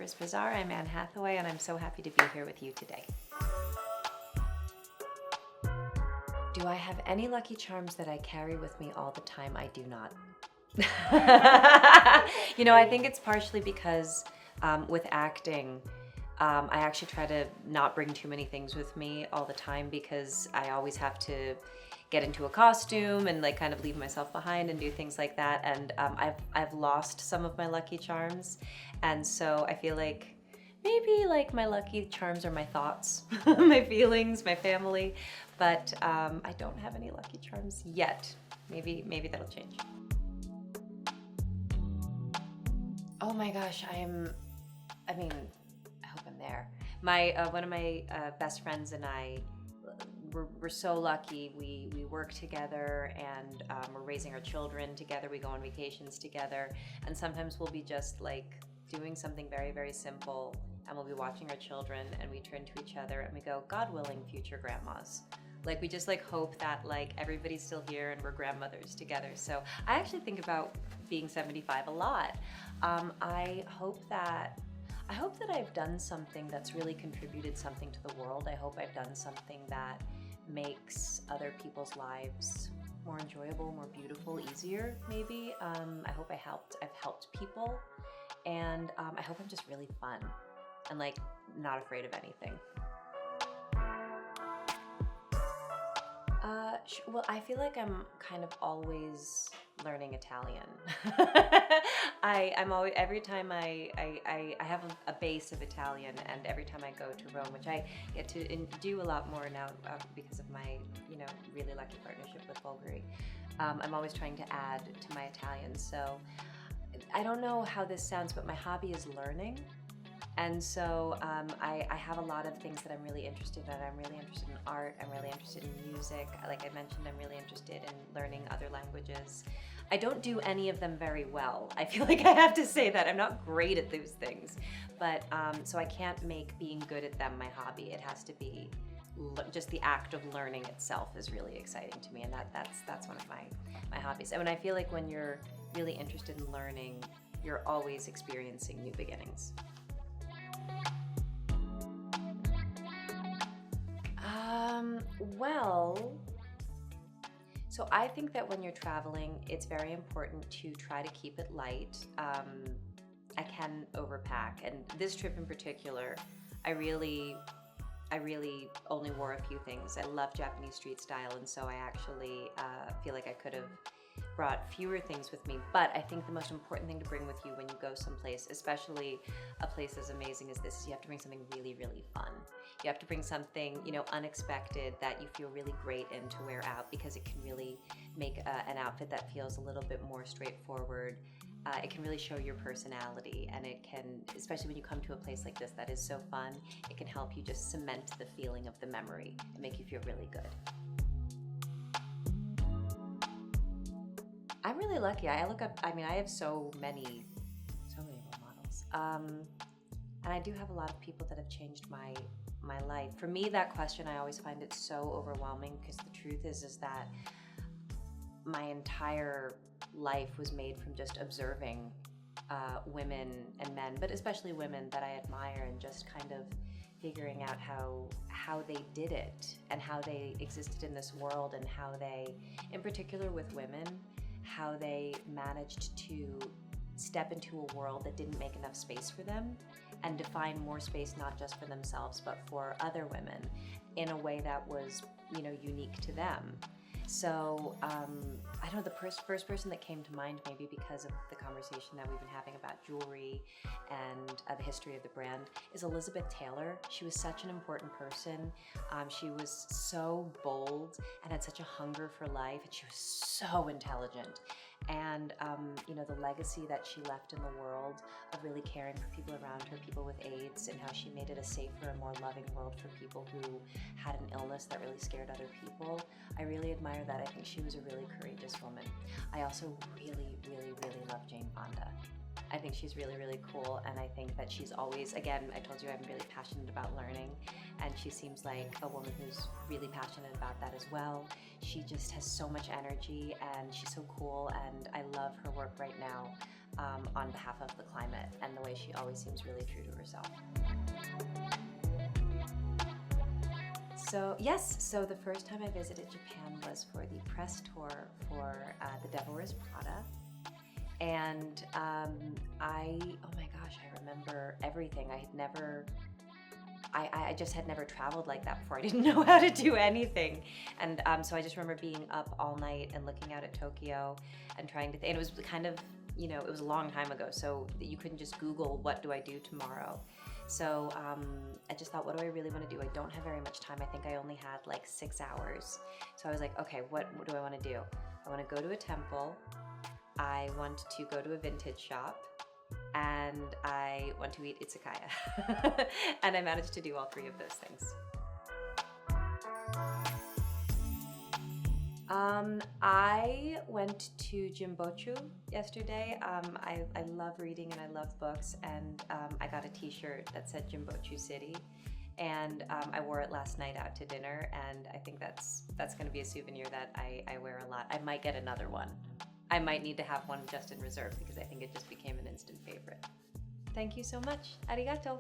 Shoppers Bazaar. I'm Anne Hathaway, and I'm so happy to be here with you today. Do I have any lucky charms that I carry with me all the time? I do not. I think it's partially because with acting, I actually try to not bring too many things with me all the time because I always have to get into a costume and like kind of leave myself behind and do things like that. And I've lost some of my lucky charms, and so I feel like maybe like my lucky charms are my thoughts, my feelings, my family, but I don't have any lucky charms yet. Maybe that'll change. Oh my gosh, I hope I'm there. One of my best friends and I, we're so lucky. We work together, and we're raising our children together. We go on vacations together, and sometimes we'll be just like doing something very, very simple, and we'll be watching our children, and we turn to each other and we go, God willing, future grandmas. Like we just like hope that like everybody's still here and we're grandmothers together. So I actually think about being 75 a lot. I hope that I've done something that's really contributed something to the world. I hope I've done something that makes other people's lives more enjoyable, more beautiful, easier, maybe. I hope I've helped people, and I hope I'm just really fun and like not afraid of anything. Well, I feel like I'm kind of always learning Italian. I'm always, every time I have a base of Italian, and every time I go to Rome, which I get to do a lot more now because of my really lucky partnership with Bulgari, I'm always trying to add to my Italian. So I don't know how this sounds, but my hobby is learning. And so I have a lot of things that I'm really interested in. I'm really interested in art. I'm really interested in music. Like I mentioned, I'm really interested in learning other languages. I don't do any of them very well. I feel like I have to say that. I'm not great at those things. But so I can't make being good at them my hobby. It has to be just the act of learning itself is really exciting to me. And that's one of my hobbies. And I feel like when you're really interested in learning, you're always experiencing new beginnings. Well, so I think that when you're traveling, it's very important to try to keep it light. I can overpack, and this trip in particular, I really only wore a few things. I love Japanese street style, and so I actually feel like I could have brought fewer things with me. But I think the most important thing to bring with you when you go someplace, especially a place as amazing as this, is you have to bring something really, really fun. You have to bring something, unexpected that you feel really great in to wear out, because it can really make an outfit that feels a little bit more straightforward. It can really show your personality, and it can, especially when you come to a place like this that is so fun, it can help you just cement the feeling of the memory and make you feel really good. I'm really lucky. I have so many role models. And I do have a lot of people that have changed my life. For me, that question, I always find it so overwhelming, because the truth is that my entire life was made from just observing women and men, but especially women that I admire, and just kind of figuring out how they did it and how they existed in this world, and how they, in particular with women, how they managed to step into a world that didn't make enough space for them, and define more space not just for themselves but for other women in a way that was, unique to them. So I don't know, the first person that came to mind, maybe because of the conversation that we've been having about jewelry and the history of the brand, is Elizabeth Taylor. She was such an important person. She was so bold and had such a hunger for life, and she was so intelligent. And the legacy that she left in the world of really caring for people around her, people with AIDS, and how she made it a safer and more loving world for people who had an illness that really scared other people. I really admire that. I think she was a really courageous woman. I also really, really, really love Jane Fonda. I think she's really, really cool, and I think that she's always, again, I told you I'm really passionate about learning, and she seems like a woman who's really passionate about that as well. She just has so much energy, and she's so cool, and I love her work right now. on behalf of the climate, and the way she always seems really true to herself. So yes, so the first time I visited Japan was for the press tour for The Devil Wears Prada. And oh my gosh, I remember everything. I just had never traveled like that before. I didn't know how to do anything. And so I just remember being up all night and looking out at Tokyo and trying to think. And it was kind of, it was a long time ago, so you couldn't just Google, what do I do tomorrow? So I just thought, what do I really want to do? I don't have very much time. I think I only had like 6 hours. So I was like, okay, what do I want to do? I want to go to a temple. I want to go to a vintage shop. And I want to eat izakaya. And I managed to do all 3 of those things. I went to Jimbochu yesterday. I love reading and I love books, and I got a t-shirt that said Jimbochu City, and I wore it last night out to dinner, and I think that's going to be a souvenir that I wear a lot. I might get another one. I might need to have one just in reserve because I think it just became an instant favorite. Thank you so much. Arigato.